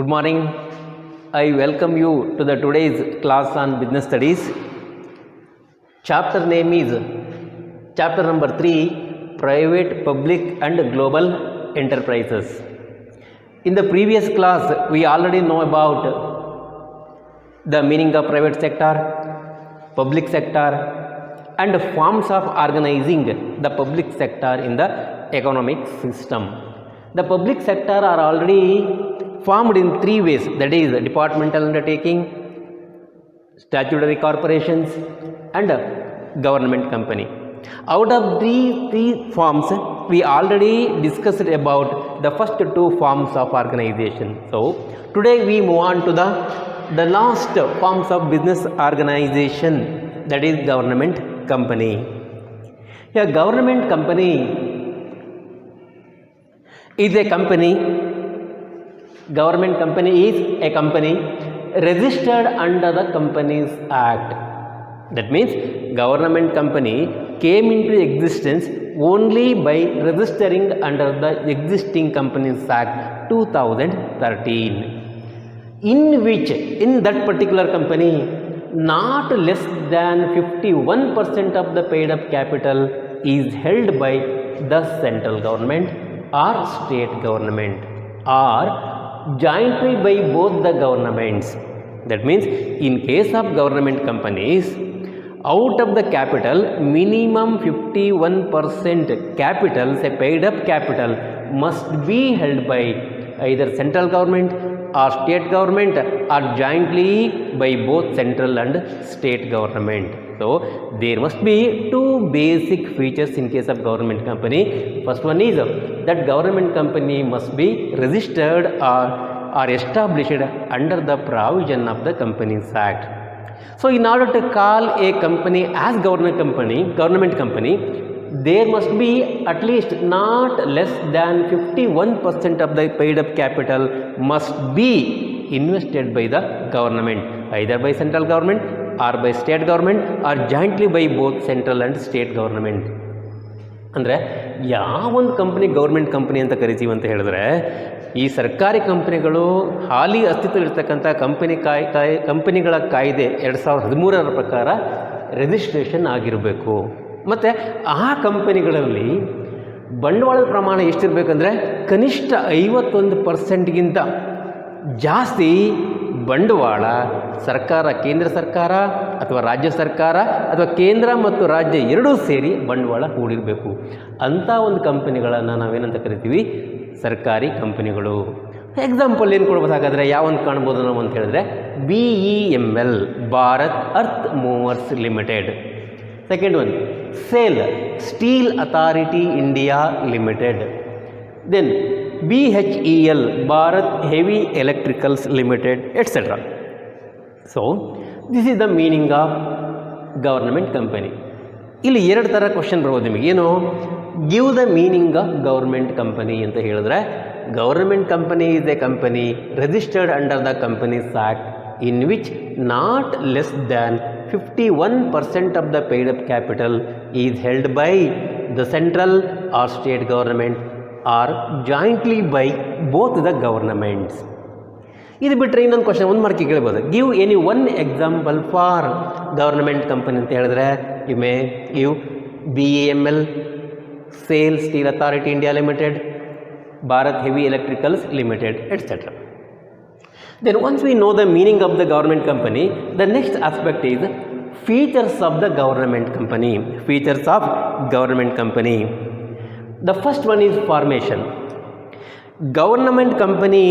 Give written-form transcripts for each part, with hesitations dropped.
Good morning. I welcome you to the today's class on business studies. Chapter name is chapter number 3, Private, Public and Global Enterprises. In the previous class, we already know about the meaning of private sector, public sector and forms of organizing the public sector in the economic system. The public sector are already formed in three ways, that is departmental undertaking, statutory corporations and government company. Out of these three forms, we already discussed about the first two forms of organization. So today we move on to the last forms of business organization, that is government company. A government company is a company. Government company is a company registered under the Companies Act. That means government company came into existence only by registering under the existing Companies Act 2013, in which in that particular company not less than 51% of the paid up capital is held by the central government or state government or jointly by both the governments. That means in case of government companies, out of the capital, minimum 51% capital, say paid up capital, must be held by either central government or state government or jointly by both central and state government. So there must be two basic features in case of government company. First one is that government company must be registered or established under the provision of the Companies Act. So in order to call a company as government company, there must be at least not less than 51% of the paid up capital must be invested by the government, either by central government or by state government or jointly by both central and state government. ಅಂದರೆ ಯಾವೊಂದು company government company ಅಂತ ಕರಿತೀವಿ ಅಂತ ಹೇಳಿದ್ರೆ, ಈ ಸರ್ಕಾರಿ ಕಂಪ್ನಿಗಳು ಹಾಲಿ ಅಸ್ತಿತ್ವದಲ್ಲಿರ್ತಕ್ಕಂಥ ಕಂಪನಿಗಳ ಕಾಯ್ದೆ 2013 ಪ್ರಕಾರ ರಿಜಿಸ್ಟ್ರೇಷನ್ ಆಗಿರಬೇಕು. ಮತ್ತು ಆ ಕಂಪನಿಗಳಲ್ಲಿ ಬಂಡವಾಳದ ಪ್ರಮಾಣ ಎಷ್ಟಿರಬೇಕಂದ್ರೆ ಕನಿಷ್ಠ 51%ಗಿಂತ ಜಾಸ್ತಿ ಬಂಡವಾಳ ಸರ್ಕಾರ, ಕೇಂದ್ರ ಸರ್ಕಾರ ಅಥವಾ ರಾಜ್ಯ ಸರ್ಕಾರ ಅಥವಾ ಕೇಂದ್ರ ಮತ್ತು ರಾಜ್ಯ ಎರಡೂ ಸೇರಿ ಬಂಡವಾಳ ಹೂಡಿರಬೇಕು. ಅಂಥ ಒಂದು ಕಂಪನಿಗಳನ್ನು ನಾವೇನಂತ ಕರಿತೀವಿ? ಸರ್ಕಾರಿ ಕಂಪನಿಗಳು. ಎಕ್ಸಾಂಪಲ್ ಏನು ಕೊಡ್ಬೇಕಾದ್ರೆ ಯಾವೊಂದು ಕಾಣ್ಬೋದು ನಾವು ಅಂತ ಹೇಳಿದ್ರೆ, BEML, Bharat earth movers limited. Second one SAIL, steel authority India limited. Then BHEL, Bharat heavy electricals limited, etcetera. So this is the meaning of government company. ಇಲ್ಲಿ ಎರಡು ಥರ ಕ್ವಶನ್ ಬರ್ಬೋದು ನಿಮಗೆ. ಏನು? Give the meaning of government company ಅಂತ ಹೇಳಿದ್ರೆ, government company is a company registered under the companies act in which not less than 51% of the paid up capital is held by the central or state government or jointly by both the governments. ಇದು ಬಿಟ್ಟರೆ ಇನ್ನೊಂದು question ಒಂದು ಮಾರ್ಕಿಗೆ ಕೇಳ್ಬೋದು. Give any one example for government company ಅಂತ ಹೇಳಿದ್ರೆ, you may give BEML, SAIL, steel authority India limited, Bharat heavy electricals limited, etcetera. Then once we know the meaning of the government company, the next aspect is features of the government company. Features of government company. The first one is formation. Government company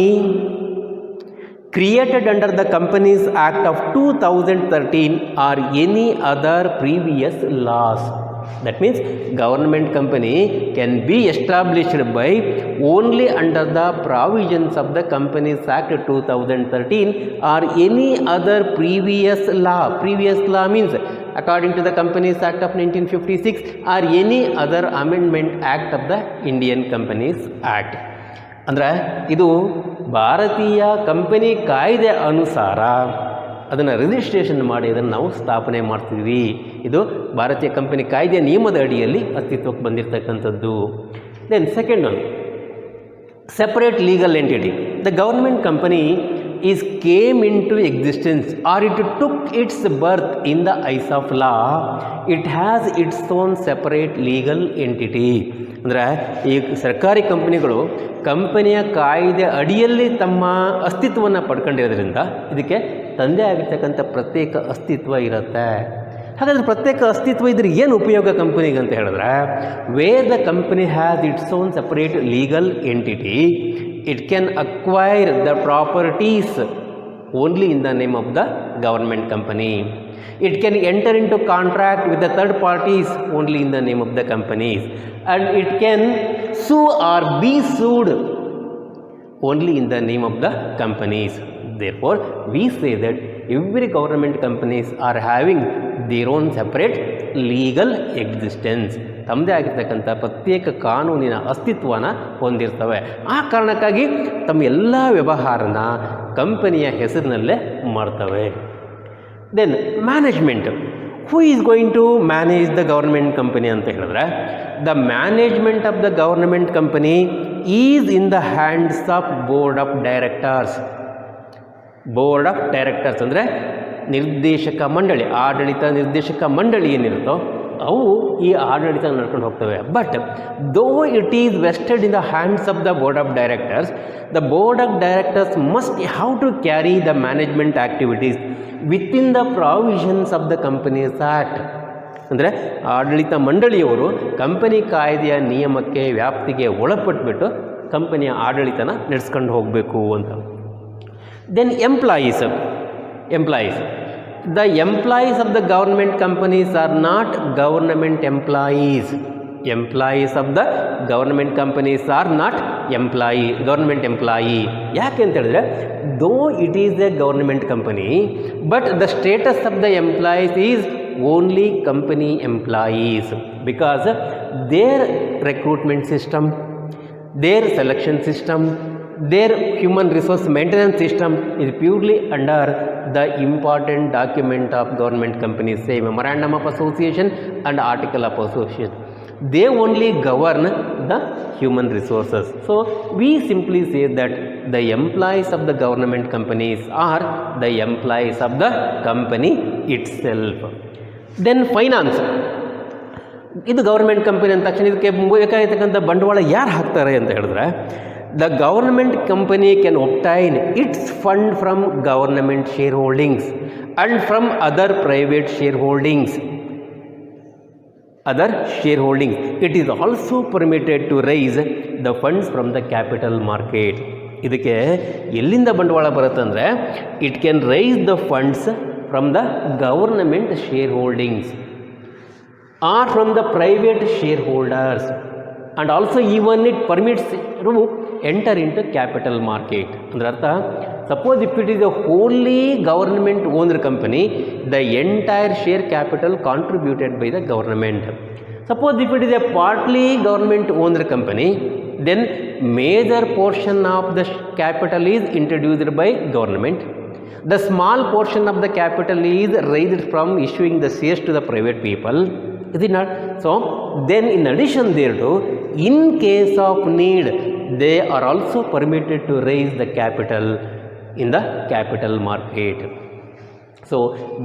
created under the Companies Act of 2013 or any other previous laws. That means government company can be established by only under the provisions of the Companies Act 2013 or any other previous law. Previous law means according to the Companies Act of 1956 or any other amendment act of the Indian Companies Act. ಅಂದರೆ ಇದು ಭಾರತೀಯ company ಕಾಯ್ದೆ ಅನುಸಾರ ಅದನ್ನು registration ಮಾಡಿ ಅದನ್ನು ನಾವು ಸ್ಥಾಪನೆ ಮಾಡ್ತೀವಿ. ಇದು ಭಾರತೀಯ ಕಂಪನಿ ಕಾಯ್ದೆಯ ನಿಯಮದ ಅಡಿಯಲ್ಲಿ ಅಸ್ತಿತ್ವಕ್ಕೆ ಬಂದಿರತಕ್ಕಂಥದ್ದು. Then second one, separate legal entity. The government company is came into existence or it took its birth in the eyes of law. It has its own separate legal entity. ಅಂದರೆ ಈ ಸರ್ಕಾರಿ ಕಂಪನಿಗಳು ಕಂಪನಿಯ ಕಾಯ್ದೆ ಅಡಿಯಲ್ಲಿ ತಮ್ಮ ಅಸ್ತಿತ್ವವನ್ನು ಪಡ್ಕೊಂಡಿರೋದ್ರಿಂದ ಇದಕ್ಕೆ ತಂದೆ ಆಗಿರ್ತಕ್ಕಂಥ ಪ್ರತ್ಯೇಕ ಅಸ್ತಿತ್ವ ಇರುತ್ತೆ. ಹಾಗಾದರೆ ಪ್ರತ್ಯೇಕ ಅಸ್ತಿತ್ವ ಇದ್ರೆ ಏನು ಉಪಯೋಗ ಕಂಪನಿಗೆ ಅಂತ ಹೇಳಿದ್ರೆ, where the company has its own separate legal entity, it can acquire the properties only in the name of the government company. It can enter into contract with the third parties only in the name of the companies, and it can sue or be sued only in the name of the companies. Therefore, we say that every government companies are having their own separate legal existence. ತಮ್ಮದೇ ಆಗಿರ್ತಕ್ಕಂಥ ಪ್ರತ್ಯೇಕ ಕಾನೂನಿನ ಅಸ್ತಿತ್ವನ ಹೊಂದಿರ್ತವೆ. ಆ ಕಾರಣಕ್ಕಾಗಿ ತಮ್ಮ ಎಲ್ಲ ವ್ಯವಹಾರನ ಕಂಪನಿಯ ಹೆಸರಿನಲ್ಲೇ ಮಾಡ್ತವೆ. Then management. Who is going to manage the government company ಅಂತ ಹೇಳಿದ್ರೆ, the management of the government company is in the hands of board of directors. Board of directors ಅಂದರೆ ನಿರ್ದೇಶಕ ಮಂಡಳಿ, ಆಡಳಿತ ನಿರ್ದೇಶಕ ಮಂಡಳಿ ಏನಿರುತ್ತೋ ಅವು ಈ ಆಡಳಿತ ನಡ್ಕೊಂಡು ಹೋಗ್ತವೆ. But though it is vested in the hands of the board of directors, the board of directors must have to carry the management activities within the provisions of the companies act. ಅಂದರೆ ಆಡಳಿತ ಮಂಡಳಿಯವರು company ಕಾಯ್ದೆಯ ನಿಯಮಕ್ಕೆ ವ್ಯಾಪ್ತಿಗೆ ಒಳಪಟ್ಬಿಟ್ಟು ಕಂಪನಿಯ ಆಡಳಿತನ ನಡೆಸ್ಕೊಂಡು ಹೋಗಬೇಕು ಅಂತ. Then employees. The employees of the government companies are not government employees. Employees of the government companies are not government employee. ಯಾಕೆ ಅಂತ ಹೇಳಿದ್ರೆ, though it is a government company, but the status of the employees is only company employees, because their recruitment system, their selection system, their human resource maintenance system is purely under the important document of government companies, say memorandum of association and article of association. They only govern the human resources. So we simply say that the employees of the government companies are the employees of the company itself. Then finance. ಇದು government company ಅಂದ ತಕ್ಷಣ ಇದಕ್ಕೆ ಬೇಕಾಗಿರ್ತಕ್ಕಂಥ ಬಂಡವಾಳ ಯಾರು ಹಾಕ್ತಾರೆ ಅಂತ ಹೇಳಿದ್ರೆ, the government company can obtain its fund from government shareholdings and from other private shareholdings. It is also permitted to raise the funds from the capital market. ಇದಕ್ಕೆ ಎಲ್ಲಿಂದ ಬಂಡವಾಳ ಬರುತ್ತಂದರೆ, it can raise the funds from the government shareholdings or from the private shareholders, and also even it permits to enter into capital market. ಅಂದರೆ ಅರ್ಥ, suppose if it is A Holi government owned company, the entire share capital contributed by the government. Suppose if it is A partly government owned company, then major portion of the capital is introduced by government. The small portion of the capital is raised from issuing the shares to the private people. Is it not? So then in addition thereto, in case of need, they are also permitted to raise the capital in the capital market. So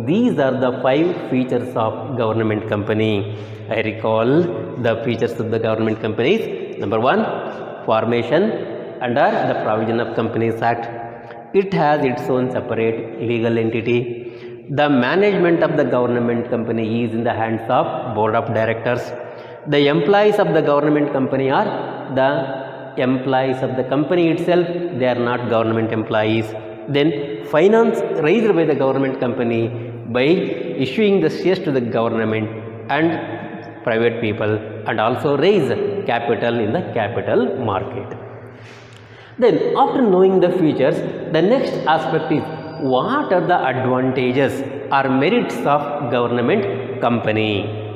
these are the 5 features of government company. I recall the features of the government companies. Number 1, formation under the provision of Companies Act. It has its own separate legal entity. The management of the government company is in the hands of board of directors. The employees of the government company are the employees of the company itself. They are not government employees. Then finance raised by the government company by issuing the shares to the government and private people, and also raise capital in the capital market. Then after knowing the features, the next aspect is, what are the advantages or merits of government company?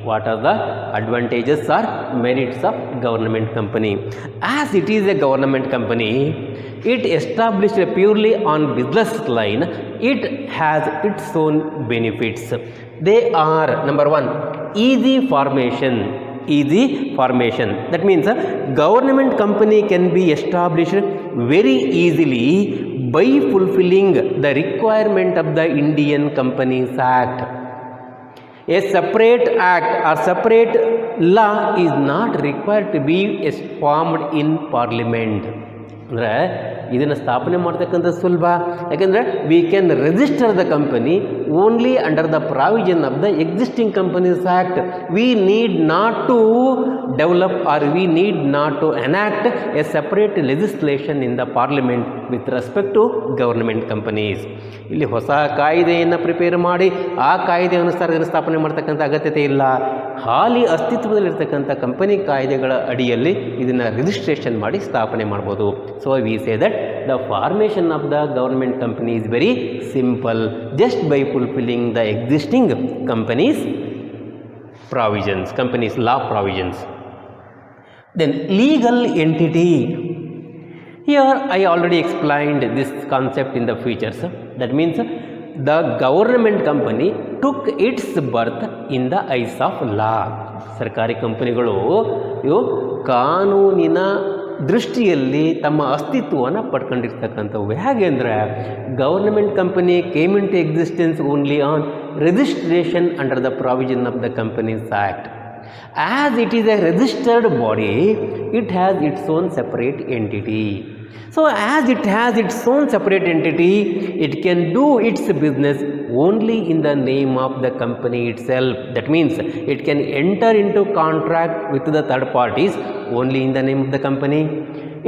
What are the advantages or merits of government company? As it is a government company, it established purely on business line, it has its own benefits. They are, number 1, easy formation. easy formation. That means a government company can be established very easily by fulfilling the requirement of the Indian Companies Act. A separate act or separate law is not required to be formed in parliament. ಅಂದರೆ ಇದನ್ನು ಸ್ಥಾಪನೆ ಮಾಡ್ತಕ್ಕಂಥ ಸುಲಭ. ಯಾಕೆಂದರೆ we can register the company only under the provision of the existing companies act. We need not to develop or we need not to enact a separate legislation in the parliament with respect to government companies. ಇಲ್ಲಿ ಹೊಸ ಕಾಯ್ದೆಯನ್ನು prepare ಮಾಡಿ ಆ ಕಾಯ್ದೆ ಅನುಸಾರ ಇದನ್ನು ಸ್ಥಾಪನೆ ಮಾಡ್ತಕ್ಕಂಥ ಅಗತ್ಯತೆ ಇಲ್ಲ. ಹಾಲಿ ಅಸ್ತಿತ್ವದಲ್ಲಿರ್ತಕ್ಕಂಥ ಕಂಪನಿ ಕಾಯ್ದೆಗಳ ಅಡಿಯಲ್ಲಿ ಇದನ್ನು ರಿಜಿಸ್ಟ್ರೇಷನ್ ಮಾಡಿ ಸ್ಥಾಪನೆ ಮಾಡ್ಬೋದು. So we say that the formation of the government company is very simple just by fulfilling the existing companies provisions, companies law provisions. Then legal entity. Here I already explained this concept in the features. That means the government company took its birth in the eyes of law. ಸರ್ಕಾರಿ ಕಂಪನಿಗಳು ಇವು ಕಾನೂನಿನ ದೃಷ್ಟಿಯಲ್ಲಿ ತಮ್ಮ ಅಸ್ತಿತ್ವವನ್ನು ಪಡ್ಕೊಂಡಿರ್ತಕ್ಕಂಥವು. ಹೇಗೆ ಅಂದರೆ government company came into existence only on registration under the provision of the companies act. As it is a registered body, it has its own separate entity. So as it has its own separate entity, it can do its business only in the name of the company itself. That means it can enter into contract with the third parties only in the name of the company.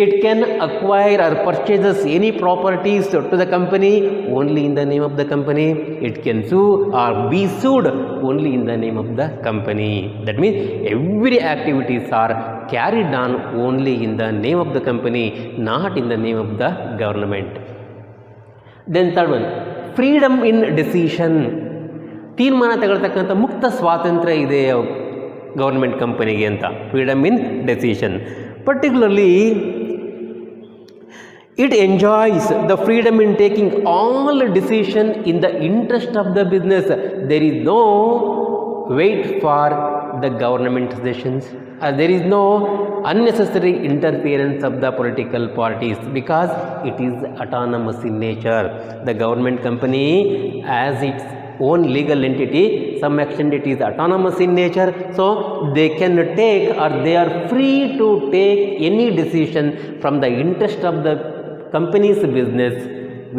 It can acquire or purchases any properties to the company only in the name of the company. It can sue or be sued only in the name of the company. That means every activities are carried on only in the name of the company, not in the name of the government. Then third one, freedom in decision. ತೀರ್ಮಾನ ತಗೊಳ್ತಕ್ಕಂಥ ಮುಕ್ತ ಸ್ವಾತಂತ್ರ್ಯ ಇದೆ government ಕಂಪನಿಗೆ ಅಂತ. Freedom in decision. Particularly, it enjoys the freedom in taking all decision in the interest of the business. There is no wait for the government decisions. There is no unnecessary interference of the political parties because it is autonomous in nature. The government company as its own legal entity, some extent it is autonomous in nature, so they can take or they are free to take any decision from the interest of the company's business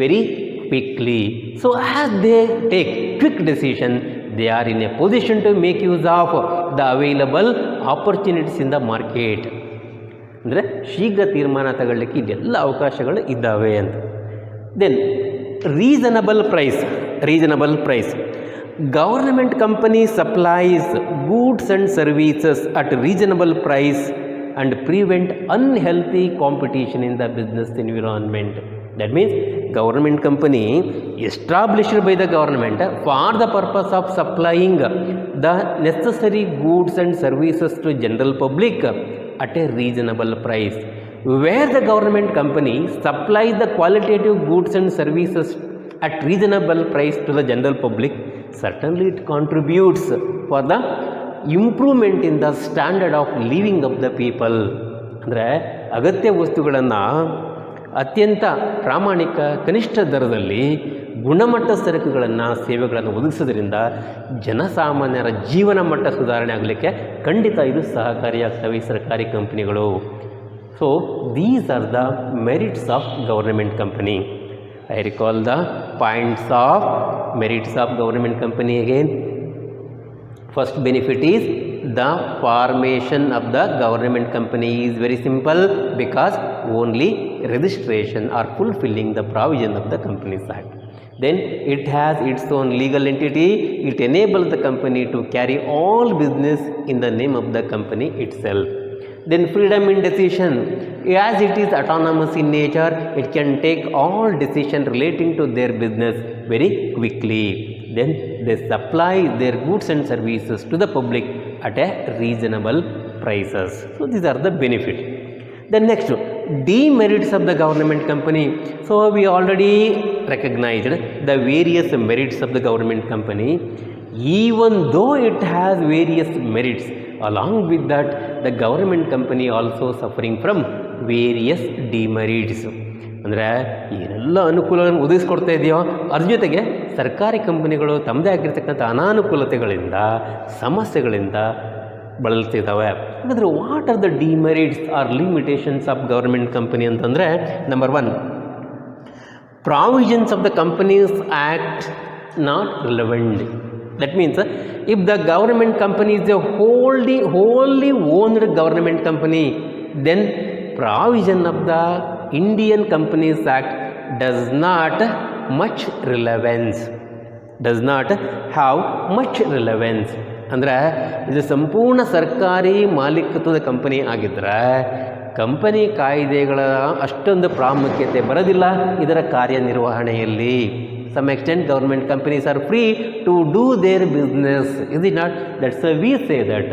very quickly. So as they take quick decision, they are in a position to make use of the available opportunities in the market. ಅಂದರೆ ಶೀಘ್ರ ತೀರ್ಮಾನ ತಗೊಳ್ಳಿಕ್ಕೆ ಇದೆಲ್ಲ ಅವಕಾಶಗಳು ಇದ್ದಾವೆ ಅಂತ. Then reasonable price. Government company supplies goods and services at reasonable price and prevent unhealthy competition in the business environment. That means government company established by the government for the purpose of supplying the necessary goods and services to general public at a reasonable price. Where the government company supplies the qualitative goods and services at reasonable price to the general public, certainly it contributes for the improvement in the standard of living of the people. ಅಂದರೆ ಅಗತ್ಯ ವಸ್ತುಗಳನ್ನು ಅತ್ಯಂತ ಪ್ರಾಮಾಣಿಕ ಕನಿಷ್ಠ ದರದಲ್ಲಿ ಗುಣಮಟ್ಟ ಸರಕುಗಳನ್ನು ಸೇವೆಗಳನ್ನು ಒದಗಿಸೋದ್ರಿಂದ ಜನಸಾಮಾನ್ಯರ ಜೀವನ ಮಟ್ಟ ಸುಧಾರಣೆ ಆಗಲಿಕ್ಕೆ ಖಂಡಿತ ಇದು ಸಹಕಾರಿಯಾಗ್ತವೆ ಸರ್ಕಾರಿ ಕಂಪನಿಗಳು. So these are the merits of government company. I recall the points of merits of government company again. First benefit is the formation of the government company is very simple because only registration or fulfilling the provision of the Companies Act. Then it has its own legal entity. It enables the company to carry all business in the name of the company itself. Then freedom in decision. As it is autonomous in nature, it can take all decision relating to their business very quickly. Then they supply their goods and services to the public at a reasonable prices. So these are the benefits. Then next, demerits of the government company. So we already recognized the various merits of the government company. Even though it has various merits, along with that the government company also suffering from various demerits. ಅಂದರೆ ಏನೆಲ್ಲ ಅನುಕೂಲಗಳನ್ನು ಒದಗಿಸ್ಕೊಡ್ತಾ ಇದೆಯೋ ಅದ್ರ ಜೊತೆಗೆ ಸರ್ಕಾರಿ ಕಂಪನಿಗಳು ತಮ್ಮದೇ ಆಗಿರ್ತಕ್ಕಂಥ ಅನಾನುಕೂಲತೆಗಳಿಂದ ಸಮಸ್ಯೆಗಳಿಂದ ಬಳಲ್ತಿದ್ದಾವೆ. ಹಾಗಾದರೆ what are the demerits or limitations of government company ಅಂತಂದರೆ, number 1, provisions of the companies act not relevant. That means if the government company is a wholly owned government company, then provision of the Indian Companies Act does not have much relevance. ಅಂದರೆ ಇದು ಸಂಪೂರ್ಣ ಸರ್ಕಾರಿ ಮಾಲೀಕತ್ವದ company ಆಗಿದ್ದರೆ company ಕಾಯ್ದೆಗಳ ಅಷ್ಟೊಂದು ಪ್ರಾಮುಖ್ಯತೆ ಬರೋದಿಲ್ಲ ಇದರ ಕಾರ್ಯನಿರ್ವಹಣೆಯಲ್ಲಿ. Some extent government companies are free to do their business, is it not? That's why we say that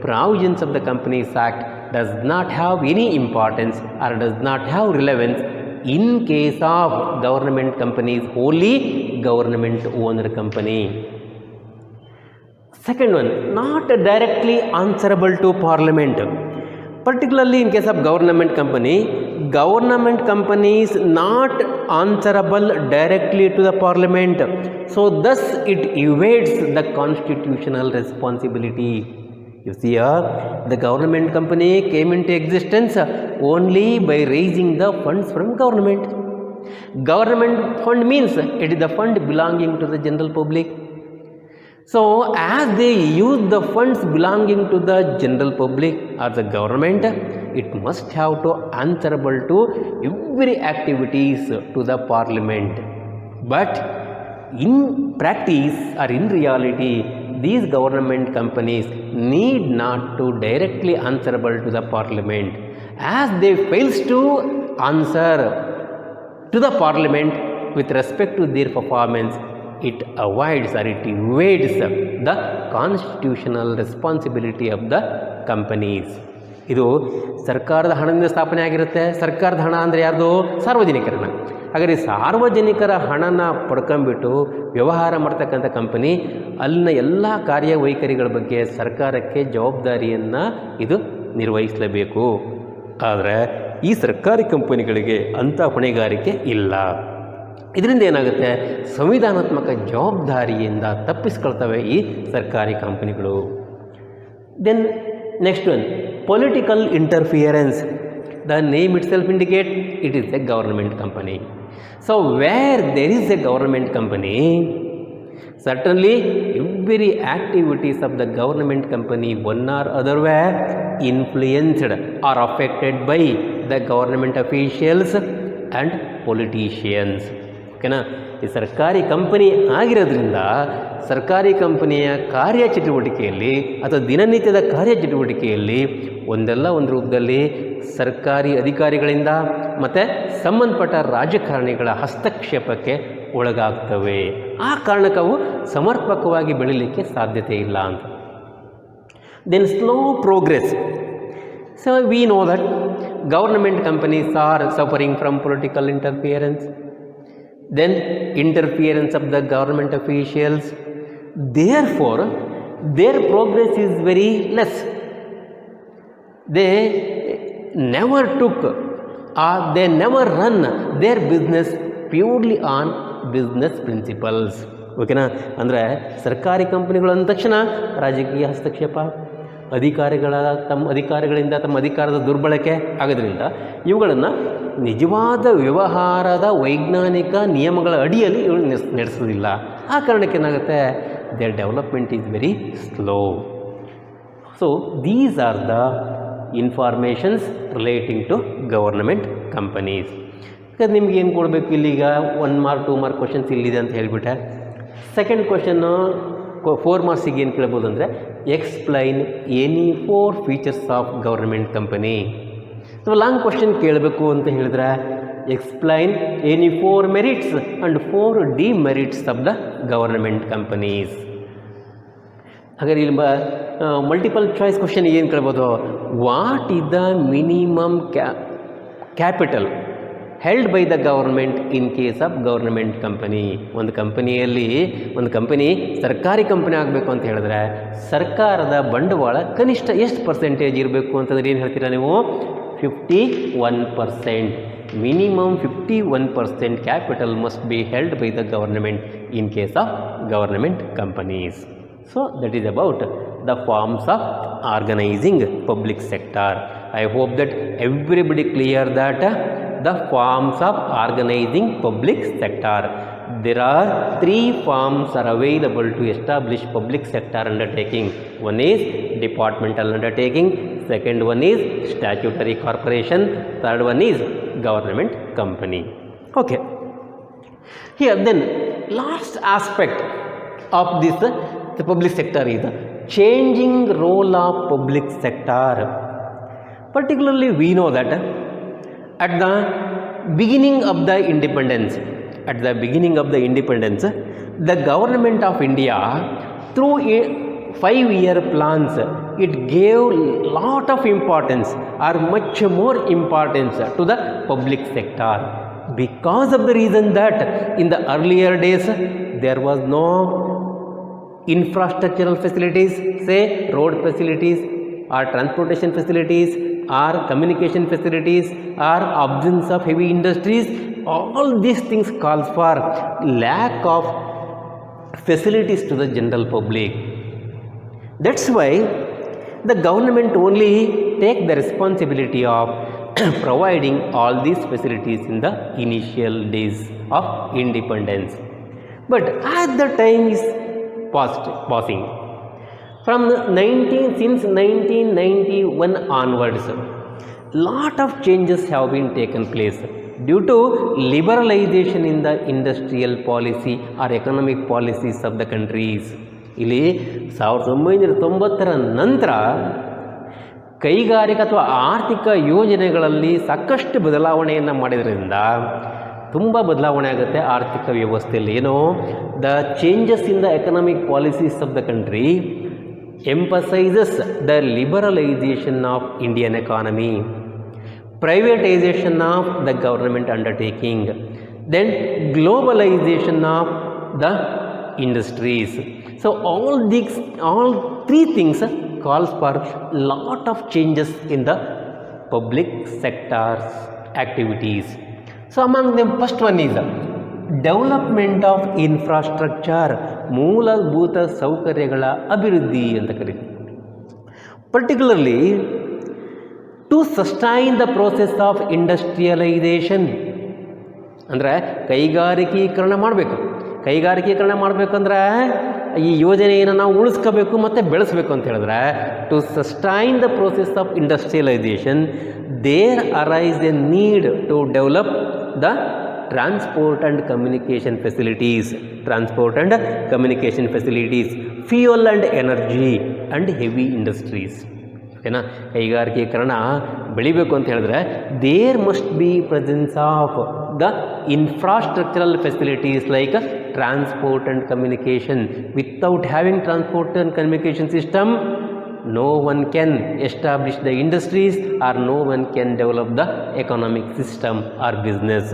provisions of the Companies Act does not have any importance or does not have relevance in case of government companies, wholly government owned company. Second one, not directly answerable to Parliament. Particularly in case of government companies not answerable directly to the Parliament. So thus it evades the constitutional responsibility. You see, the government company came into existence only by raising the funds from government. Government fund means it is the fund belonging to the general public. So as they use the funds belonging to the general public or the government, it must have to answerable to every activities to the Parliament. But in practice or in reality, these government companies need not to directly answerable to the Parliament. As they fails to answer to the Parliament with respect to their performance, it avoids or it evades the constitutional responsibility of the companies. ಇದು ಸರ್ಕಾರದ ಹಣದಿಂದ ಸ್ಥಾಪನೆ ಆಗಿರುತ್ತೆ. ಸರ್ಕಾರದ ಹಣ ಅಂದರೆ ಯಾರ್ದು? ಸಾರ್ವಜನಿಕರ ಹಣ. ಹಾಗಾದರೆ ಸಾರ್ವಜನಿಕರ ಹಣನ ಪಡ್ಕೊಂಬಿಟ್ಟು ವ್ಯವಹಾರ ಮಾಡ್ತಕ್ಕಂಥ ಕಂಪನಿ ಅಲ್ಲಿನ ಎಲ್ಲ ಕಾರ್ಯವೈಖರಿಗಳ ಬಗ್ಗೆ ಸರ್ಕಾರಕ್ಕೆ ಜವಾಬ್ದಾರಿಯನ್ನು ಇದು ನಿರ್ವಹಿಸಲೇಬೇಕು. ಆದರೆ ಈ ಸರ್ಕಾರಿ ಕಂಪನಿಗಳಿಗೆ ಅಂಥ ಹೊಣೆಗಾರಿಕೆ ಇಲ್ಲ. ಇದರಿಂದ ಏನಾಗುತ್ತೆ? ಸಂವಿಧಾನಾತ್ಮಕ ಜವಾಬ್ದಾರಿಯಿಂದ ತಪ್ಪಿಸ್ಕೊಳ್ತವೆ ಈ ಸರ್ಕಾರಿ ಕಂಪನಿಗಳು. Then next one, political interference. The name itself indicate it is a government company. So where there is a government company, certainly every activities of the government company one or other way influenced or affected by the government officials and politicians. ಓಕೆನಾ? ಈ ಸರ್ಕಾರಿ company ಆಗಿರೋದ್ರಿಂದ ಸರ್ಕಾರಿ ಕಂಪನಿಯ ಕಾರ್ಯಚಟುವಟಿಕೆಯಲ್ಲಿ ಅಥವಾ ದಿನನಿತ್ಯದ ಕಾರ್ಯಚಟುವಟಿಕೆಯಲ್ಲಿ ಒಂದಲ್ಲ ಒಂದು ರೂಪದಲ್ಲಿ ಸರ್ಕಾರಿ ಅಧಿಕಾರಿಗಳಿಂದ ಮತ್ತು ಸಂಬಂಧಪಟ್ಟ ರಾಜಕಾರಣಿಗಳ ಹಸ್ತಕ್ಷೇಪಕ್ಕೆ ಒಳಗಾಗ್ತವೆ. ಆ ಕಾರಣಕ್ಕೆ ಅವು ಸಮರ್ಪಕವಾಗಿ ಬೆಳೀಲಿಕ್ಕೆ ಸಾಧ್ಯತೆ ಇಲ್ಲ ಅಂತ. Then slow progress. So we know that government companies are suffering from political interference. Then interference of the government officials, therefore their progress is very less. They never took or they never run their business purely on business principles. ಓಕೆನಾ? ಅಂದರೆ ಸರ್ಕಾರಿ ಕಂಪನಿಗಳು ಅಂದ ತಕ್ಷಣ ರಾಜಕೀಯ ಹಸ್ತಕ್ಷೇಪ, ಅಧಿಕಾರಿಗಳಿಂದ ತಮ್ಮ ಅಧಿಕಾರದ ದುರ್ಬಳಕೆ ಆಗೋದ್ರಿಂದ ಇವುಗಳನ್ನು ನಿಜವಾದ ವ್ಯವಹಾರದ ವೈಜ್ಞಾನಿಕ ನಿಯಮಗಳ ಅಡಿಯಲ್ಲಿ ಇವರು ನಡೆಸೋದಿಲ್ಲ. ಆ ಕಾರಣಕ್ಕೆ ಏನಾಗುತ್ತೆ? Their development is very slow. So these are the informations relating to government companies. ಯಾಕಂದ್ರೆ ನಿಮ್ಗೆ ಏನು ಕೊಡಬೇಕು ಇಲ್ಲಿಗ 1 ಮಾರ್ಕ್ 2 ಮಾರ್ಕ್ ಕ್ವಶನ್ಸ್ ಇಲ್ಲಿದೆ ಅಂತ ಹೇಳಿಬಿಟ್ಟೆ. ಸೆಕೆಂಡ್ ಕ್ವಶನ್ನು 4 ಮಾರ್ಕ್ಸಿಗೆ ಏನು ಕೇಳ್ಬೋದು ಅಂದರೆ, explain any 4 features of government company. So long question ಕೇಳಬೇಕು ಅಂತ ಹೇಳಿದ್ರೆ, explain any 4 merits and 4 demerits of the government companies. ಹಾಗಾದ್ರೆ ಇಲ್ಲಿ ಮಲ್ಟಿಪಲ್ ಚಾಯ್ಸ್ ಕ್ವಶನ್ ಏನು ಕೇಳ್ಬೋದು? What is the minimum capital held by the government in case of government company. ಒಂದು company ಸರ್ಕಾರಿ company ಆಗಬೇಕು ಅಂತ ಹೇಳಿದ್ರೆ ಸರ್ಕಾರದ ಬಂಡವಾಳ ಕನಿಷ್ಠ ಎಷ್ಟು ಪರ್ಸೆಂಟೇಜ್ ಇರಬೇಕು ಅಂತಂದ್ರೆ ಏನು ಹೇಳ್ತೀರಾ ನೀವು? 51%. Minimum 51% capital must be held by the government in case of government companies. So that is about the forms of organizing public sector. I hope that everybody clear that the forms of organizing public sector. There are 3 forms are available to establish public sector undertaking. One is departmental undertaking, second one is statutory corporation, third one is government company. Okay. Here then last aspect of this the public sector is the changing role of public sector. Particularly we know that at the beginning of the independence, the government of India through 5-year plans, it gave lot of importance or much more importance to the public sector, because of the reason that in the earlier days there was no infrastructural facilities, say road facilities or transportation facilities or communication facilities or absence of heavy industries. All these things calls for lack of facilities to the general public. That's why the government only take the responsibility of providing all these facilities in the initial days of independence. But as the time is passing, from since 1991 onwards, lot of changes have been taken place due to liberalization in the industrial policy or economic policies of the countries. ಇಲ್ಲಿ 1990 ನಂತರ ಕೈಗಾರಿಕಾ ಅಥವಾ ಆರ್ಥಿಕ ಯೋಜನೆಗಳಲ್ಲಿ ಸಾಕಷ್ಟು ಬದಲಾವಣೆಯನ್ನು ಮಾಡಿದ್ರಿಂದ ತುಂಬ ಬದಲಾವಣೆ ಆಗುತ್ತೆ ಆರ್ಥಿಕ ವ್ಯವಸ್ಥೆಯಲ್ಲಿ. ಏನೋ the changes in the economic policies of the country emphasizes the liberalization of Indian economy, privatization of the government undertaking, then globalization of the industries. So all 3 things calls for lot of changes in the public sector's activities. So among them, first one is development of infrastructure, ಮೂಲಭೂತ ಸೌಕರ್ಯಗಳ ಅಭಿವೃದ್ಧಿ ಅಂತ ಕರೀತೀವಿ. Particularly to sustain the process of industrialisation, ಅಂದರೆ ಕೈಗಾರಿಕೀಕರಣ ಮಾಡಬೇಕಂದ್ರೆ ಈ ಯೋಜನೆಯನ್ನು ನಾವು ಉಳಿಸ್ಕೋಬೇಕು ಮತ್ತು ಬೆಳೆಸಬೇಕು ಅಂತ ಹೇಳಿದ್ರೆ, to sustain the process of industrialisation there arise a need to develop the transport and communication facilities, fuel and energy and heavy industries. ಓಕೆನಾ? ಕೈಗಾರಿಕೀಕರಣ ಬೆಳಿಬೇಕು ಅಂತ ಹೇಳಿದ್ರೆ there must be presence of the infrastructural facilities like transport and communication. Without having transport and communication system, no one can establish the industries or no one can develop the economic system or business.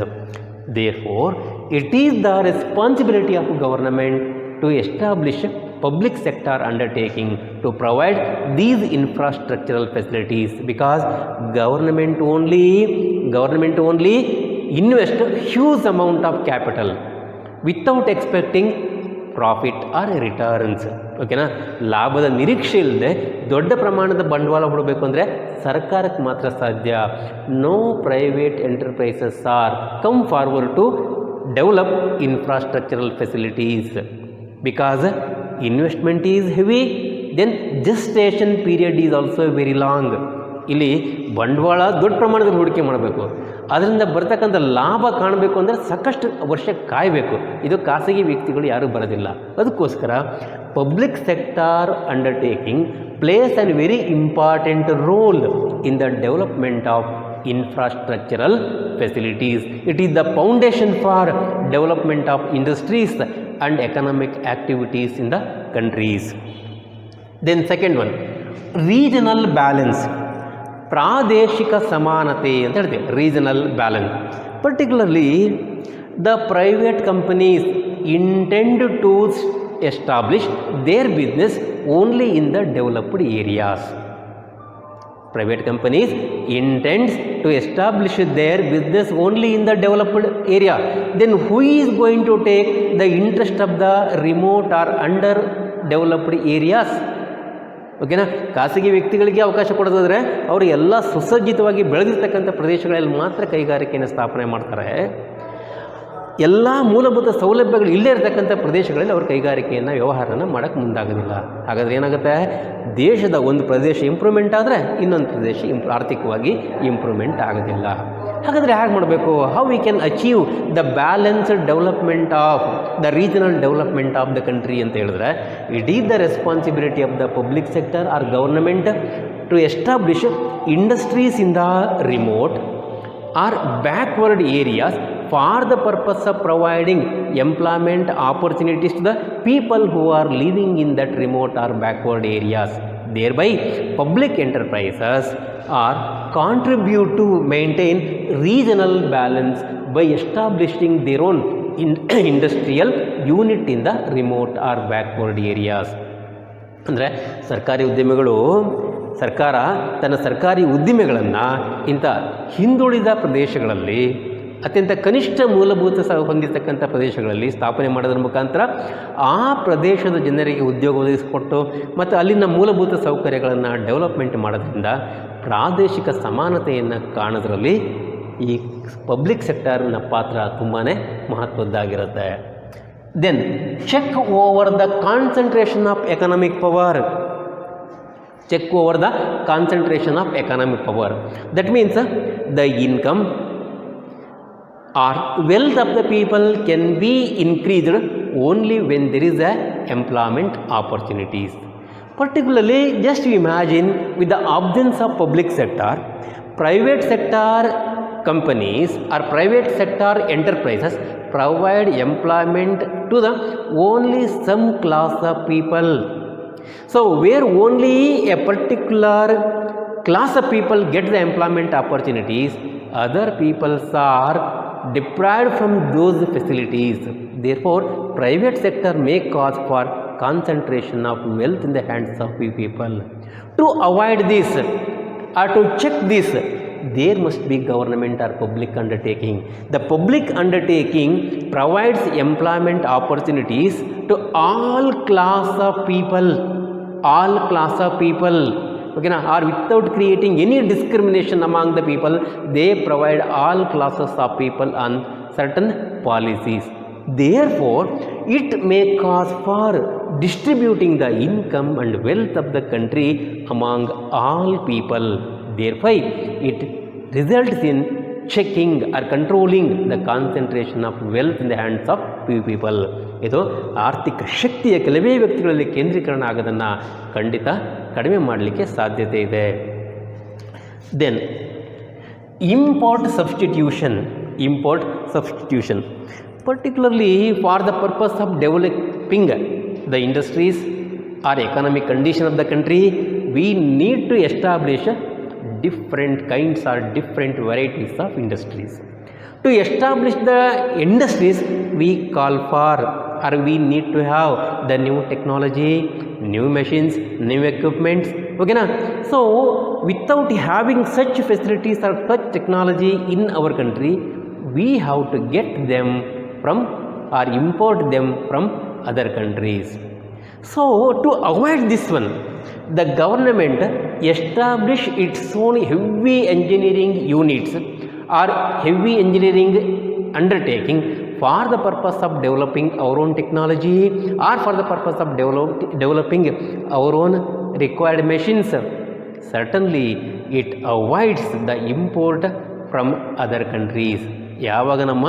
Therefore, it is the responsibility of government to establish public sector undertaking to provide these infrastructural facilities, because government only invest huge amount of capital without expecting profit or returns. ಓಕೆನಾ? ಲಾಭದ ನಿರೀಕ್ಷೆ ಇಲ್ಲದೆ ದೊಡ್ಡ ಪ್ರಮಾಣದ ಬಂಡವಾಳ ಹೂಡಬೇಕು ಅಂದರೆ ಸರ್ಕಾರಕ್ಕೆ ಮಾತ್ರ ಸಾಧ್ಯ. No private enterprises are come forward to develop infrastructural facilities, because investment is heavy, then gestation period is also very long. ಇಲ್ಲಿ ಬಂಡವಾಳ ದೊಡ್ಡ ಪ್ರಮಾಣದಲ್ಲಿ ಹೂಡಿಕೆ ಮಾಡಬೇಕು, ಅದರಿಂದ ಬರ್ತಕ್ಕಂಥ ಲಾಭ ಕಾಣಬೇಕು ಅಂದರೆ ಸಾಕಷ್ಟು ವರ್ಷ ಕಾಯಬೇಕು. ಇದು ಖಾಸಗಿ ವ್ಯಕ್ತಿಗಳು ಯಾರೂ ಬರೋದಿಲ್ಲ. ಅದಕ್ಕೋಸ್ಕರ public sector undertaking place an very important role in the development of infrastructural facilities. It is the foundation for development of industries and economic activities in the countries. Then second one, regional balance. ಪ್ರಾದೇಶಿಕ ಸಮಾನತೆ ಅಂತ ಹೇಳ್ತೀವಿ, regional balance. Particularly the private companies intend to establish their business only in the developed areas. Private companies intends to establish their business only in the developed area. Then who is going to take the interest of the remote or underdeveloped areas? ಓಕೆನಾ? ಖಾಸಗಿ ವ್ಯಕ್ತಿಗಳಿಗೆ ಅವಕಾಶ ಕೊಡೋದಾದರೆ ಅವರು ಎಲ್ಲ ಸುಸಜ್ಜಿತವಾಗಿ ಬೆಳೆದಿರ್ತಕ್ಕಂಥ ಪ್ರದೇಶಗಳಲ್ಲಿ ಮಾತ್ರ ಕೈಗಾರಿಕೆಯನ್ನು ಸ್ಥಾಪನೆ ಮಾಡ್ತಾರೆ. ಎಲ್ಲ ಮೂಲಭೂತ ಸೌಲಭ್ಯಗಳು ಇಲ್ಲೇ ಇರತಕ್ಕಂಥ ಪ್ರದೇಶಗಳಲ್ಲಿ ಅವರು ಕೈಗಾರಿಕೆಯನ್ನು ವ್ಯವಹಾರನ ಮಾಡೋಕ್ಕೆ ಮುಂದಾಗೋದಿಲ್ಲ. ಹಾಗಾದರೆ ಏನಾಗುತ್ತೆ, ದೇಶದ ಒಂದು ಪ್ರದೇಶ ಇಂಪ್ರೂವ್ಮೆಂಟ್ ಆದರೆ ಇನ್ನೊಂದು ಪ್ರದೇಶ ಆರ್ಥಿಕವಾಗಿ ಇಂಪ್ರೂವ್ಮೆಂಟ್ ಆಗೋದಿಲ್ಲ. ಹಾಗಾದರೆ ಹೇಗೆ ಮಾಡಬೇಕು? How we can achieve the balanced development of the regional development of the country ಅಂತ ಹೇಳಿದ್ರೆ, it is the responsibility of the public sector or government to establish industries in the remote or backward areas for the purpose of providing employment opportunities to the people who are living in that remote or backward areas. Thereby, public enterprises are contribute to maintain regional balance by establishing their own industrial unit in the remote or backward areas. ಅಂದರೆ ಸರ್ಕಾರಿ ಉದ್ಯಮಿಗಳು, ಸರ್ಕಾರ ತನ್ನ ಸರ್ಕಾರಿ ಉದ್ದಿಮೆಗಳನ್ನು ಇಂಥ ಹಿಂದುಳಿದ ಪ್ರದೇಶಗಳಲ್ಲಿ, ಅತ್ಯಂತ ಕನಿಷ್ಠ ಮೂಲಭೂತ ಹೊಂದಿರತಕ್ಕಂಥ ಪ್ರದೇಶಗಳಲ್ಲಿ ಸ್ಥಾಪನೆ ಮಾಡೋದ್ರ ಮುಖಾಂತರ ಆ ಪ್ರದೇಶದ ಜನರಿಗೆ ಉದ್ಯೋಗ ಒದಗಿಸಿಕೊಟ್ಟು ಮತ್ತು ಅಲ್ಲಿನ ಮೂಲಭೂತ ಸೌಕರ್ಯಗಳನ್ನು ಡೆವಲಪ್ಮೆಂಟ್ ಮಾಡೋದ್ರಿಂದ ಪ್ರಾದೇಶಿಕ ಸಮಾನತೆಯನ್ನು ಕಾಣೋದ್ರಲ್ಲಿ ಈ ಪಬ್ಲಿಕ್ ಸೆಕ್ಟರ್ನ ಪಾತ್ರ ತುಂಬಾ ಮಹತ್ವದ್ದಾಗಿರುತ್ತೆ. Then check over the concentration of economic power. Check over the concentration of economic power. That means the income or wealth of the people can be increased only when there is a employment opportunities. Particularly, just imagine with the absence of public sector, private sector companies or private sector enterprises provide employment to the only some class of people. So where only a particular class of people get the employment opportunities, other peoples are deprived from those facilities. Therefore, private sector may cause for concentration of wealth in the hands of few people. To avoid this or to check this, there must be government or public undertaking. The public undertaking provides employment opportunities to all class of people, okay, or without creating any discrimination among the people. They provide all classes of people on certain policies. Therefore, it may cause for distributing the income and wealth of the country among all people. Therefore, it results in checking or controlling the concentration of wealth in the hands of few people. ಇದು ಆರ್ಥಿಕ ಶಕ್ತಿಯ ಕೆಲವೇ ವ್ಯಕ್ತಿಗಳಲ್ಲಿ ಕೇಂದ್ರೀಕರಣ ಆಗೋದನ್ನು ಖಂಡಿತ ಕಡಿಮೆ ಮಾಡಲಿಕ್ಕೆ ಸಾಧ್ಯತೆ ಇದೆ. Then import substitution. Particularly for the purpose of developing the industries or economic condition of the country, we need to establish different kinds or different varieties of industries. To establish the industries, we call for or we need to have the new technology, new machines, new equipments. Okay, na? So without having such facilities or such technology in our country, we have to get them from or import them from other countries. So to avoid this one, the government establish its own heavy engineering units or heavy engineering undertaking for the purpose of developing our own technology or for the purpose of developing our own required machines. Certainly, it avoids the import from other countries. ಯಾವಾಗ ನಮ್ಮ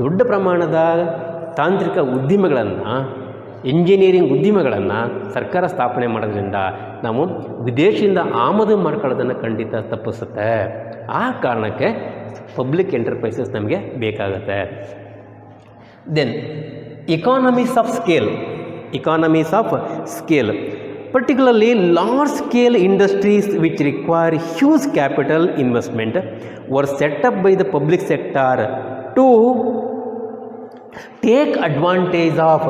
ದೊಡ್ಡ ಪ್ರಮಾಣದ ತಾಂತ್ರಿಕ ಉದ್ದಿಮೆಗಳನ್ನು, engineering ಉದ್ದಿಮೆಗಳನ್ನು ಸರ್ಕಾರ ಸ್ಥಾಪನೆ ಮಾಡೋದ್ರಿಂದ ನಾವು ವಿದೇಶದಿಂದ ಆಮದು ಮಾಡ್ಕೊಳ್ಳೋದನ್ನು ಖಂಡಿತ ತಪ್ಪಿಸುತ್ತೆ. ಆ ಕಾರಣಕ್ಕೆ ಪಬ್ಲಿಕ್ ಎಂಟರ್ಪ್ರೈಸಸ್ ನಮಗೆ ಬೇಕಾಗುತ್ತೆ. Then economies of scale. particularly large scale industries which require huge capital investment were set up by the public sector to take advantage of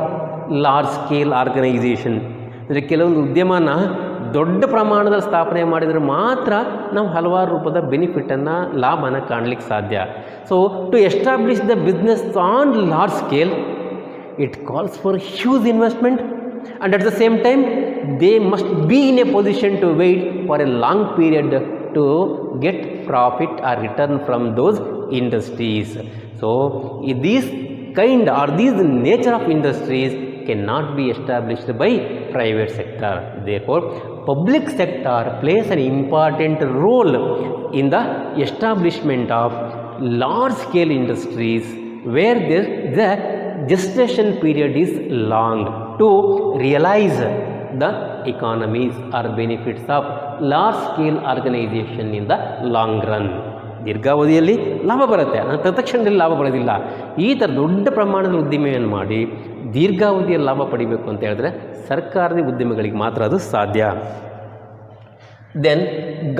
large scale organization. ಅಂದರೆ ಕೆಲವೊಂದು ಉದ್ಯಮನ ದೊಡ್ಡ ಪ್ರಮಾಣದಲ್ಲಿ ಸ್ಥಾಪನೆ ಮಾಡಿದರೆ ಮಾತ್ರ ನಾವು ಹಲವಾರು ರೂಪದ ಬೆನಿಫಿಟನ್ನು ಲಾಭನ ಕಾಣಲಿಕ್ಕೆ ಸಾಧ್ಯ. So to establish the business on large scale it calls for huge investment and at the same time they must be in a position to wait for a long period to get profit or return from those industries. So these kind or these nature of industries cannot be established by private sector. Therefore public sector plays an important role in the establishment of large scale industries where the gestation period is long to realize the economies or benefits of large scale organization in the long run. ದೀರ್ಘಾವಧಿಯಲ್ಲಿ ಲಾಭ ಬರುತ್ತೆ, ತತ್ಕ್ಷಣದಲ್ಲಿ ಲಾಭ ಬರೋದಿಲ್ಲ. ಈ ಥರ ದೊಡ್ಡ ಪ್ರಮಾಣದ ಉದ್ದಿಮೆಯನ್ನು ಮಾಡಿ ದೀರ್ಘಾವಧಿಯಲ್ಲಿ ಲಾಭ ಪಡಿಬೇಕು ಅಂತ ಹೇಳಿದ್ರೆ ಸರ್ಕಾರದ ಉದ್ಯಮಗಳಿಗೆ ಮಾತ್ರ ಅದು ಸಾಧ್ಯ. Then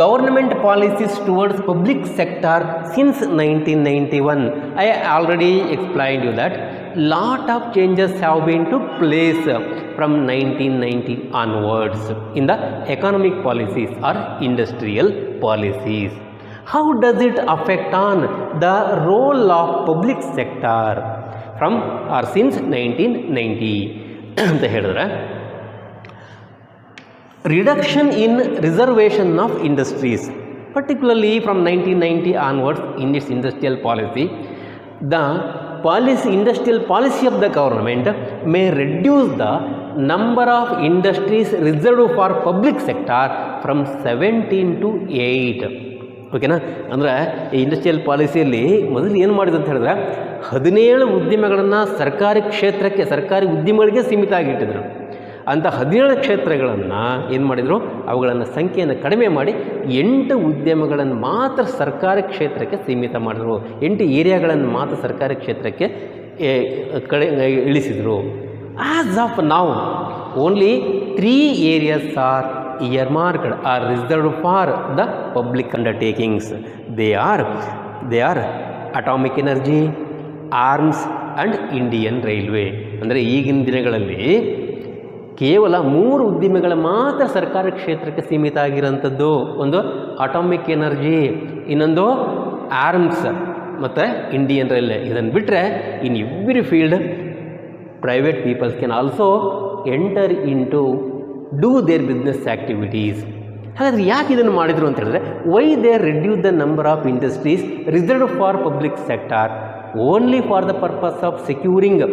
government policies towards public sector since 1991. I already explained you that lot of changes have been took place from 1990 onwards in the economic policies or industrial policies. How does it affect on the role of public sector from or since 1990 ಅಂತ ಹೇಳಿದ್ರೆ, reduction in reservation of industries, particularly from 1990 onwards in its industrial policy, the industrial policy of the government may reduce the number of industries reserved for public sector from 17 to 8. ಓಕೆನಾ? ಅಂದರೆ ಈ industrial ಪಾಲಿಸಿಯಲ್ಲಿ ಮೊದಲು ಏನು ಮಾಡಿದ್ರು ಅಂತ ಹೇಳಿದ್ರೆ 17 ಉದ್ಯಮಗಳನ್ನು ಸರ್ಕಾರಿ ಉದ್ಯಮಗಳಿಗೆ ಸೀಮಿತ ಆಗಿಟ್ಟಿದ್ರು. ಅಂಥ 17 ಕ್ಷೇತ್ರಗಳನ್ನು ಏನು ಮಾಡಿದರು, ಅವುಗಳನ್ನು ಸಂಖ್ಯೆಯನ್ನು ಕಡಿಮೆ ಮಾಡಿ 8 ಉದ್ಯಮಗಳನ್ನು ಮಾತ್ರ ಸರ್ಕಾರಿ ಕ್ಷೇತ್ರಕ್ಕೆ ಸೀಮಿತ ಮಾಡಿದರು. 8 ಏರಿಯಾಗಳನ್ನು ಮಾತ್ರ ಸರ್ಕಾರಿ ಕ್ಷೇತ್ರಕ್ಕೆ ಇಳಿಸಿದರು. ಆಸ್ ಆಫ್ ನಾವು only 3 areas are earmarked or reserved for the public undertakings. They are atomic energy, arms and Indian railway. ಅಂದರೆ ಈಗಿನ ದಿನಗಳಲ್ಲಿ ಕೇವಲ 3 ಉದ್ದಿಮೆಗಳು ಮಾತ್ರ ಸರ್ಕಾರಿ ಕ್ಷೇತ್ರಕ್ಕೆ ಸೀಮಿತ ಆಗಿರೋಂಥದ್ದು. ಒಂದು ಅಟಾಮಿಕ್ ಎನರ್ಜಿ, ಇನ್ನೊಂದು ಆರ್ಮ್ಸ್ ಮತ್ತು ಇಂಡಿಯನ್ ರೈಲ್ವೆ. ಇದನ್ನು ಬಿಟ್ಟರೆ in every field private peoples can also enter into do their business activities. ಹಾಗಾದರೆ ಯಾಕೆ ಇದನ್ನು ಮಾಡಿದರು ಅಂತ ಹೇಳಿದ್ರೆ, why they reduce the number of industries reserved for public sector only for the purpose of securing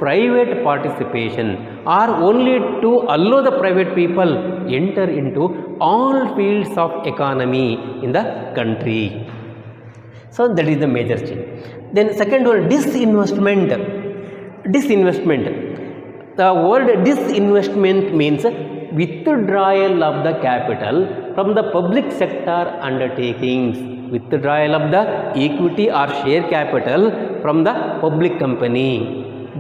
private participation or only to allow the private people enter into all fields of economy in the country. So that is the major change. Then second one, disinvestment. The word disinvestment means withdrawal of the capital from the public sector undertakings, withdrawal of the equity or share capital from the public company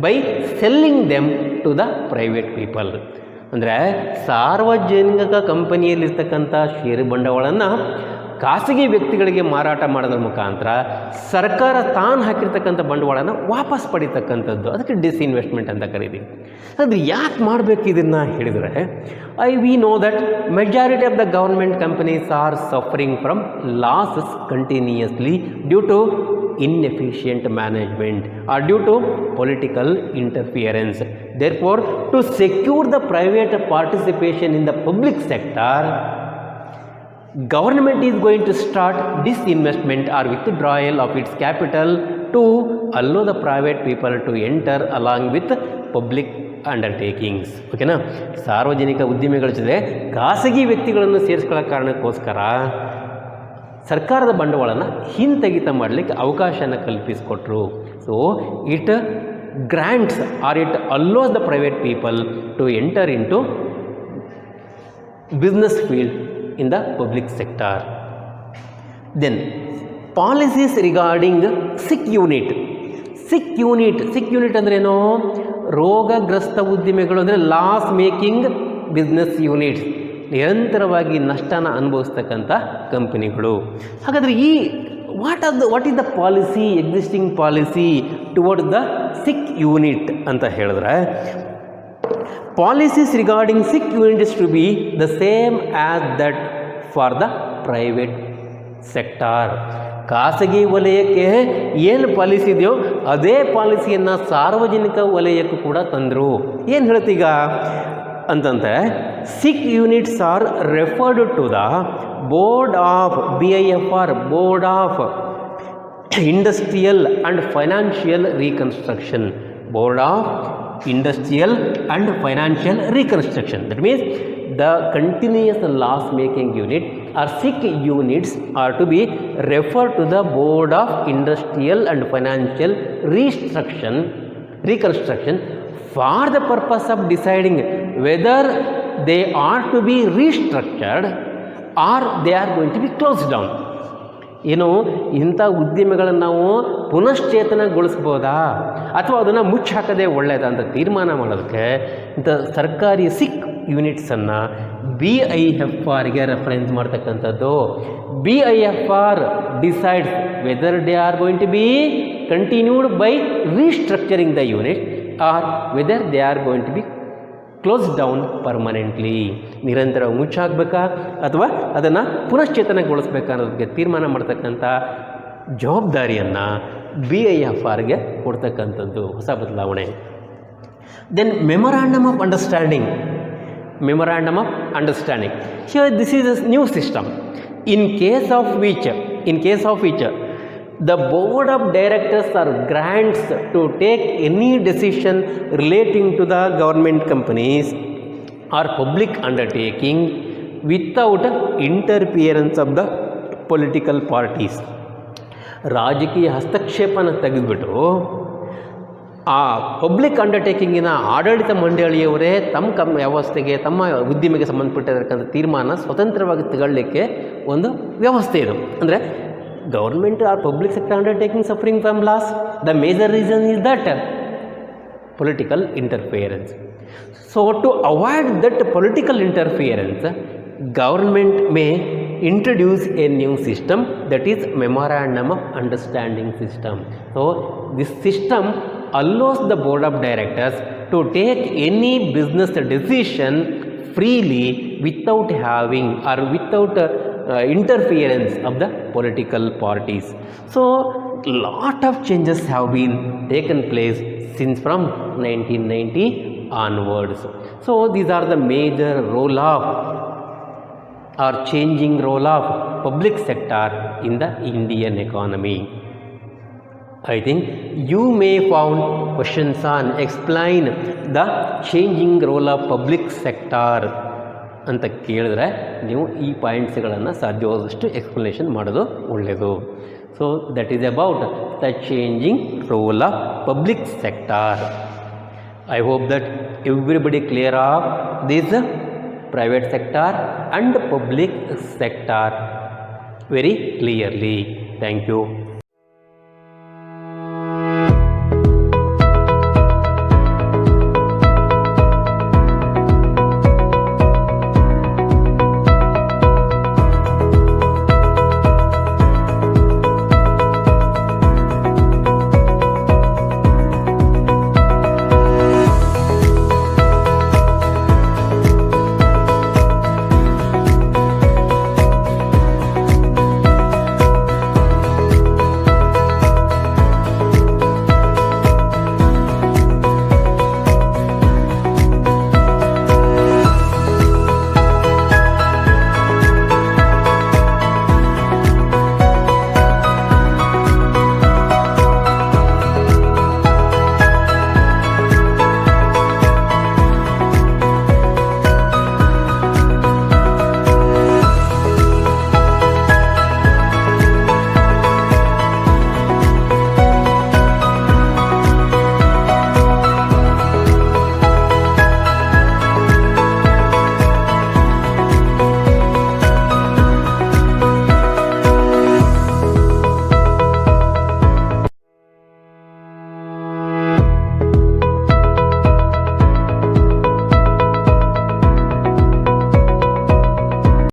by selling them to the private people. ಅಂದರೆ ಸಾರ್ವಜನಿಕ ಕಂಪನಿಯಲ್ಲಿರ್ತಕ್ಕಂಥ ಷೇರು ಬಂಡವಾಳವನ್ನು ಖಾಸಗಿ ವ್ಯಕ್ತಿಗಳಿಗೆ ಮಾರಾಟ ಮಾಡೋದ್ರ ಮುಖಾಂತರ ಸರ್ಕಾರ ತಾನು ಹಾಕಿರ್ತಕ್ಕಂಥ ಬಂಡವಾಳನ ವಾಪಸ್ ಪಡಿತಕ್ಕಂಥದ್ದು, ಅದಕ್ಕೆ ಡಿಸ್ಇನ್ವೆಸ್ಟ್ಮೆಂಟ್ ಅಂತ ಕರೀತೀವಿ. ಆದರೆ ಯಾಕೆ ಮಾಡಬೇಕು ಇದನ್ನು ಹೇಳಿದರೆ, we know that majority of the government companies are suffering from losses continuously due to inefficient management or due to political interference. Therefore, to secure the private participation in the public sector, government is going to start disinvestment or withdrawal of its capital to allow the private people to enter along with public undertakings. ಓಕೆನಾ? ಸಾರ್ವಜನಿಕ ಉದ್ಯಮಿಗಳ ಜೊತೆ ಖಾಸಗಿ ವ್ಯಕ್ತಿಗಳನ್ನು ಸೇರಿಸ್ಕೊಳ್ಳೋ ಕಾರಣಕ್ಕೋಸ್ಕರ ಸರ್ಕಾರದ ಬಂಡವಾಳನ ಹಿಂತೆಗಿತ ಮಾಡಲಿಕ್ಕೆ ಅವಕಾಶನ ಕಲ್ಪಿಸಿಕೊಟ್ರು. So it grants or it allows the private people to enter in to business field in the public sector. Then policies regarding sick unit ಅಂದ್ರೇನು? ರೋಗಗ್ರಸ್ತ ಉದ್ದಿಮೆಗಳು, ಅಂದರೆ ಲಾಸ್ ಮೇಕಿಂಗ್ ಬಿಸ್ನೆಸ್ ಯೂನಿಟ್ಸ್, ನಿರಂತರವಾಗಿ ನಷ್ಟನ ಅನುಭವಿಸ್ತಕ್ಕಂಥ ಕಂಪನಿಗಳು. ಹಾಗಾದರೆ ಈ what is the policy, existing policy towards the sick unit ಅಂತ ಹೇಳಿದ್ರೆ, policies regarding sick unit is to be the same as that for the private sector. ಖಾಸಗಿ ವಲಯಕ್ಕೆ ಏನು ಪಾಲಿಸಿ ಇದೆಯೋ ಅದೇ ಪಾಲಿಸಿಯನ್ನು ಸಾರ್ವಜನಿಕ ವಲಯಕ್ಕೂ ಕೂಡ ತಂದರು. ಏನು ಹೇಳ್ತೀಗ ಅಂತಂದರೆ, sick units are referred to the board of BIFR, board of industrial and financial reconstruction, board of industrial and financial reconstruction. That means the continuous loss making unit or sick units are to be referred to the board of industrial and financial reconstruction for the purpose of deciding whether they are to be restructured or they are going to be closed down. ಏನು ಇಂಥ ಉದ್ಯಮಗಳನ್ನು ನಾವು ಪುನಶ್ಚೇತನಗೊಳಿಸ್ಬೋದಾ ಅಥವಾ ಅದನ್ನು ಮುಚ್ಚಾಕದೇ ಒಳ್ಳೆಯದಾ ಅಂತ ತೀರ್ಮಾನ ಮಾಡೋದಕ್ಕೆ ಇಂಥ ಸರ್ಕಾರಿ ಸಿಕ್ ಯೂನಿಟ್ಸನ್ನು BIFRಗೆ ರೆಫರೆನ್ಸ್ ಮಾಡ್ತಕ್ಕಂಥದ್ದು. BIFR decides whether they are going to be continued by restructuring the unit or whether they are going to be close down permanently. ನಿರಂತರ ಮುಚ್ಚಾಕಬೇಕಾ ಅಥವಾ ಅದನ್ನು ಪುನಶ್ಚೇತನಗೊಳಿಸ್ಬೇಕಾ ಅನ್ನೋದಕ್ಕೆ ತೀರ್ಮಾನ ಮಾಡ್ತಕ್ಕಂಥ ಜವಾಬ್ದಾರಿಯನ್ನು BIFRಗೆ ಕೊಡ್ತಕ್ಕಂಥದ್ದು ಹೊಸ ಬದಲಾವಣೆ. Then memorandum of understanding. Memorandum of Understanding. Here this is a new system in case of which the board of directors are grants to take any decision relating to the government companies or public undertaking without interference of the political parties. ರಾಜಕೀಯ ಹಸ್ತಕ್ಷೇಪನ ತೆಗೆದುಬಿಟ್ಟು ಆ public ಅಂಡರ್ಟೇಕಿಂಗಿನ ಆಡಳಿತ ಮಂಡಳಿಯವರೇ ತಮ್ಮ ವ್ಯವಸ್ಥೆಗೆ, ತಮ್ಮ ಉದ್ಯಮಿಗೆ ಸಂಬಂಧಪಟ್ಟಿರತಕ್ಕಂಥ ತೀರ್ಮಾನ ಸ್ವತಂತ್ರವಾಗಿ ತಗೊಳ್ಳಿಕ್ಕೆ ಒಂದು ವ್ಯವಸ್ಥೆ ಇದು. ಅಂದರೆ government or public sector undertaking suffering from loss, the major reason is that political interference. So to avoid that political interference, government may introduce a new system, that is memorandum of understanding system. So this system allows the board of directors to take any business decision freely without having or without interference of the political parties. So lot of changes have been taken place since from 1990 onwards. So these are the major role of or changing role of public sector in the Indian economy. I think you may found questions on explain the changing role of public sector ಅಂತ ಕೇಳಿದ್ರೆ ನೀವು ಈ ಪಾಯಿಂಟ್ಸ್ಗಳನ್ನು ಸಾಧ್ಯವಾದಷ್ಟು explanation ಮಾಡೋದು ಒಳ್ಳೆಯದು. So that is about the changing role of public sector. I hope that everybody clear of this private sector and public sector very clearly. Thank you.